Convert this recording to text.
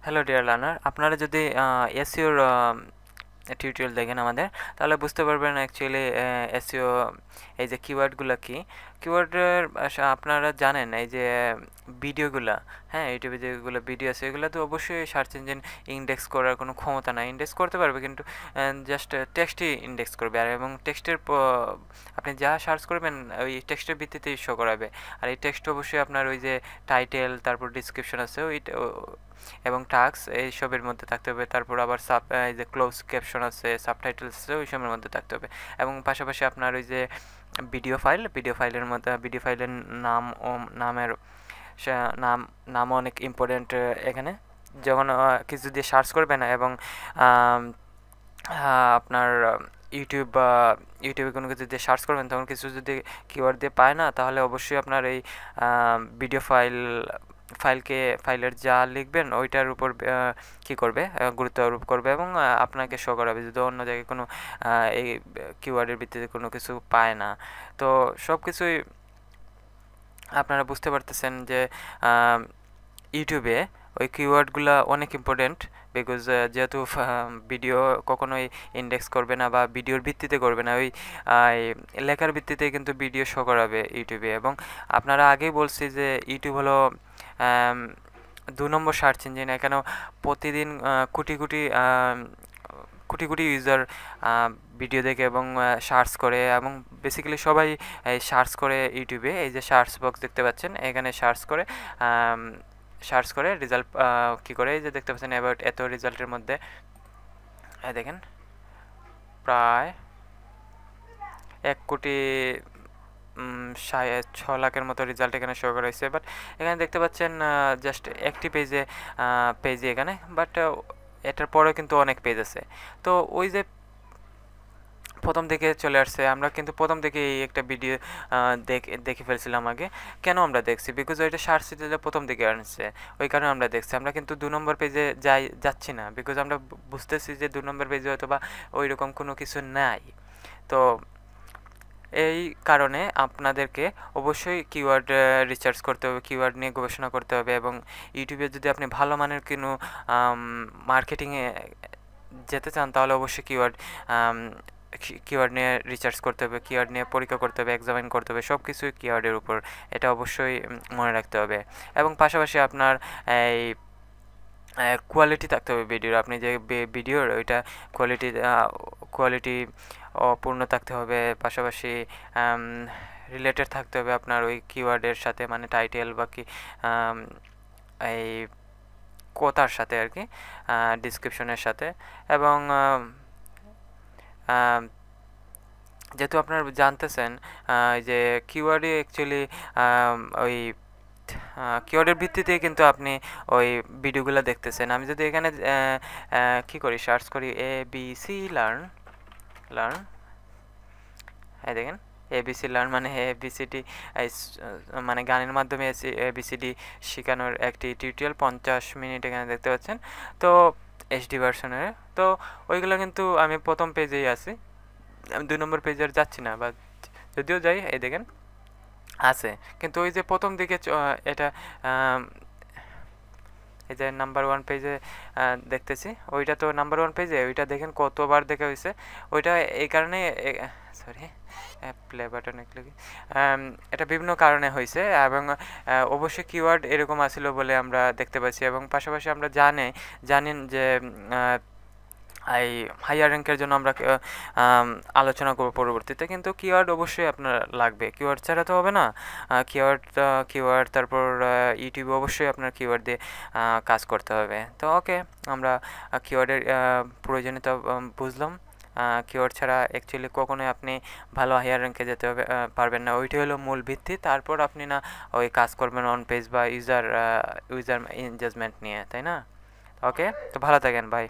Hello dear learner, আপনারা যদি এসইওর tutorial দেখেন আমাদের, তাহলে বুঝতে পারবেন অ্যাকচুয়ালি এসইও এই যে কিওয়ার্ডগুলো কি। কিওয়ার্ডের আপনারা জানেন এই যে ভিডিওগুলা, হ্যাঁ, ইউটিউবে যেগুলো ভিডিও আছে এগুলো তো অবশ্যই সার্চ ইঞ্জিন ইন্ডেক্স করার কোনো ক্ষমতা নাই। ইন্ডেক্স করতে পারবে কিন্তু জাস্ট টেক্সটই ইন্ডেক্স করবে, আর এবং টেক্সটের আপনি যা সার্চ করবেন ওই টেক্সটের ভিত্তিতেই শো করাবে। আর এই টেক্সট অবশ্যই আপনার ওই যে টাইটেল, তারপর ডিসক্রিপশন আছে ওই এবং টাস্ক এইসবের মধ্যে থাকতে হবে। তারপর আবার এই যে ক্লোজ ক্যাপশন আছে, সাবটাইটেলস আছে, ওই সবের মধ্যে থাকতে হবে। এবং পাশাপাশি আপনার ওই যে ভিডিও ফাইলের মধ্যে ভিডিও ফাইলের নাম ও নামের নাম নামও অনেক ইম্পর্টেন্ট এখানে। যখন কিছু দিয়ে সার্চ করবেন এবং আপনার ইউটিউবে কোনো কিছু দিয়ে সার্চ করবেন, তখন কিছু যদি কিওয়ার্ড দিয়ে পায় না, তাহলে অবশ্যই আপনার এই ভিডিও ফাইলের যা লিখবেন ওইটার উপর কী করবে, গুরুত্ব আরোপ করবে এবং আপনাকে শো করাবে যদি অন্য জায়গায় কোনো এই কিওয়ার্ডের ভিত্তিতে কোনো কিছু পায় না। তো সব কিছুই আপনারা বুঝতে পারতেছেন যে ইউটিউবে ওই কিওয়ার্ডগুলো অনেক ইম্পর্টেন্ট, বিকজ যেহেতু ভিডিও কখনোই ইন্ডেক্স করবে না বা ভিডিওর ভিত্তিতে করবে না, ওই লেখার ভিত্তিতে কিন্তু ভিডিও শো করাবে ইউটিউবে। এবং আপনারা আগেই বলছি যে ইউটিউব হলো 2 নম্বর সার্চ ইঞ্জিন। এখানেও প্রতিদিন কোটি কোটি কোটি কোটি ইউজার ভিডিও দেখে এবং সার্চ করে, এবং বেসিক্যালি সবাই সার্চ করে ইউটিউবে। এই যে সার্চ বক্স দেখতে পাচ্ছেন, এখানে সার্চ করে রেজাল্ট কী করে, এই যে দেখতে পাচ্ছেন অ্যাবাউট এত রেজাল্টের মধ্যে দেখেন প্রায় 1,06,00,000 মতো রেজাল্ট এখানে শো করা হয়েছে। বাট এখানে দেখতে পাচ্ছেন জাস্ট একটি পেজে এখানে, বাট এটার পরেও কিন্তু অনেক পেজ আছে। তো ওই যে প্রথম থেকে চলে আসছে, আমরা কিন্তু প্রথম থেকে এই একটা ভিডিও দেখে ফেলছিলাম আগে। কেন আমরা দেখছি? বিকজ ওইটা সার্চ সিরিজে প্রথম দিকে আসছে, ওই কারণে আমরা দেখছি। আমরা কিন্তু 2 নম্বর পেজে যাচ্ছি না, বিকজ আমরা বুঝতেছি যে 2 নম্বর পেজে হয়তো বা ওই রকম কোনো কিছু নাই। তো এই কারণে আপনাদেরকে অবশ্যই কিওয়ার্ড রিসার্চ করতে হবে, কিওয়ার্ড নিয়ে গবেষণা করতে হবে। এবং ইউটিউবে যদি আপনি ভালো মানের কোনো মার্কেটিংয়ে যেতে চান, তাহলে অবশ্যই কিওয়ার্ড নিয়ে রিসার্চ করতে হবে, কিওয়ার্ড নিয়ে পরীক্ষা করতে হবে, এক্সামিন করতে হবে, সব কিছুই কিওয়ার্ডের উপর। এটা অবশ্যই মনে রাখতে হবে। এবং পাশাপাশি আপনার এই কোয়ালিটি থাকতে হবে ভিডিওর। আপনি যে ভিডিওর ওইটা কোয়ালিটি অপূর্ণ থাকতে হবে। পাশাপাশি রিলেটেড থাকতে হবে আপনার ওই কিওয়ার্ডের সাথে, মানে টাইটেল বা কি এই কথার সাথে আর কি, ডিসক্রিপশনের সাথে। এবং যেহেতু আপনারা জানতেছেন যে কিওয়ার্ডে অ্যাকচুয়ালি ওই কিওয়ার্ডের ভিত্তিতে কিন্তু আপনি ওই ভিডিওগুলো দেখতেছেন। আমি যদি এখানে কী করি, সার্চ করি ABC লার্ন, হ্যাঁ দেখেন ABC লার্ন মানে ABCD, মানে গানের মাধ্যমে ABCD শেখানোর একটি টিউটোরিয়াল 50 মিনিট এখানে দেখতে পাচ্ছেন। তো HD ভার্সনের, তো ওইগুলো কিন্তু আমি প্রথম পেজেই আছি, আমি 2 নম্বর পেজে আর যাচ্ছি না, বা যদিও যাই এই দেখেন আছে, কিন্তু ওই যে প্রথম দিকে এটা এই যে নাম্বার 1 পেজে দেখতেছি, ওইটা তো নাম্বার 1 পেজে, ওইটা দেখেন কতবার দেখা হয়েছে। ওইটা এই কারণে সরি প্লে বাটন ক্লিক, এটা বিভিন্ন কারণে হয়েছে। এবং অবশ্যই কিওয়ার্ড এরকম আসিল বলে আমরা দেখতে পাচ্ছি। এবং পাশাপাশি আমরা জানেন যে এই হাইয়ার র্যাঙ্কের জন্য আমরা আলোচনা করব পরবর্তীতে, কিন্তু কিওয়ার্ড অবশ্যই আপনার লাগবে, কিওয়ার্ড ছাড়া তো হবে না। কিওয়ার্ড তারপর ইউটিউবে অবশ্যই আপনার কিওয়ার্ড দিয়ে কাজ করতে হবে। তো ওকে, আমরা কিওয়ার্ডের প্রয়োজনীয়তা বুঝলাম। কিওয়ার্ড ছাড়া অ্যাকচুয়ালি কখনোই আপনি ভালো হাইয়ার র্যাঙ্কে যেতে পারবেন না। ওইটাই হলো মূল ভিত্তি। তারপর আপনি না ওই কাজ করবেন অন পেজ বা ইউজার এনগেজমেন্ট নিয়ে, তাই না? ওকে, তো ভালো থাকেন, বাই।